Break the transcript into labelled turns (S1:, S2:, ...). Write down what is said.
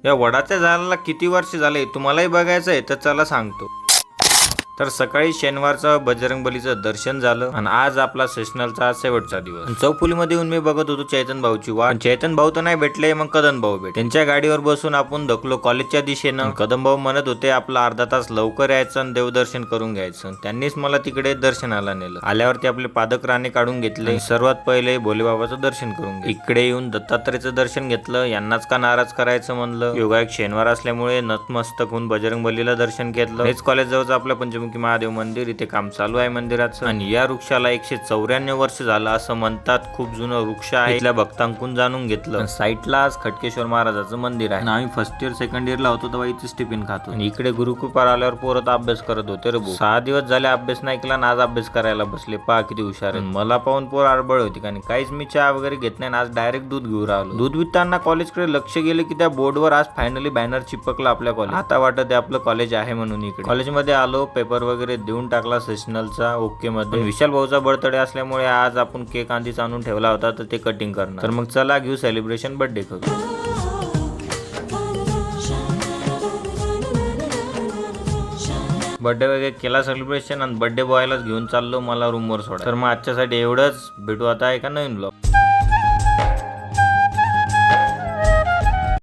S1: या वडाच्या झाडाला किती वर्ष झाले तुम्हालाही बघायचं आहे तर चला सांगतो. तर सकाळी शनिवारचं बजरंगबलीचं दर्शन झालं आणि आज आपला सेशनलचा शेवटचा दिवस. चौफुलीमध्ये येऊन मी बघत होतो चैतन भाऊची वाट. चैतन भाऊ तर नाही भेटले, मग कदम भाऊ भेटले. त्यांच्या गाडीवर बसून आपण धकलो कॉलेजच्या दिशेनं. कदम भाऊ म्हणत होते आपला अर्धा तास लवकर यायचं आणि देवदर्शन करून घ्यायचं. त्यांनीच मला तिकडे दर्शनाला नेलं. आल्यावरती आपले पादक राणे काढून घेतले. सर्वात पहिले भोलेबाबाचं दर्शन करून घेतलं. इकडे येऊन दत्तात्रेयचं दर्शन घेतलं. यांनाच का नाराज करायचं म्हणलं. योगायोग शनिवार असल्यामुळे नतमस्तक होऊन बजरंगबलीला दर्शन घेतलं. हेच कॉलेज जवळचं आपल्या पंचमुखी महादेव मंदिर, इथे काम चालू आहे मंदिराचं. आणि या वृक्षाला 194 वर्ष झालं असं म्हणतात. खूप जुनं वृक्ष आहे. इथल्या भक्तांकडून जाणून घेतलं. साईडलाच खटकेश्वर महाराजाचं मंदिर आहे. आम्ही फर्स्ट इयर सेकंड इयरला होतो तेव्हा इथेच टिफिन खातो. आणि इकडे गुरुकृपा आल्यावर पोरत अभ्यास करत होते रे. 6 दिवस झाले अभ्यास नाही केला ना आज अभ्यास करायला बसले. पहा किती हुशार आहे. मला पाहून पोर आडबळ होती कारण काहीच मी चहा वगैरे घेत नाही. आज डायरेक्ट दूध घेऊन राहिलो. दूध विकताना कॉलेजकडे लक्ष गेले की त्या बोर्डवर आज फायनली बॅनर चिपकला आपल्या कॉलेज. आता वाटत आहे आपलं कॉलेज आहे म्हणून. इकडे कॉलेजमध्ये आलो, पेपर वगैरे देऊन टाकला सेशनलचा ओके मध्ये. विशाल भाऊचा बर्थडे असल्यामुळे आज आपण केक आधीच आणून ठेवला होता तर ते कटिंग करणार. तर मग चला घेऊ सेलिब्रेशन, बर्थडे करू. बर्थडे वगैरे केला सेलिब्रेशन आणि बर्थडे बॉयलाच घेऊन चाललो मला रूमवर सोडा. तर मग आजच्यासाठी एवढंच. भेटू आता एका नवीन ब्लॉग.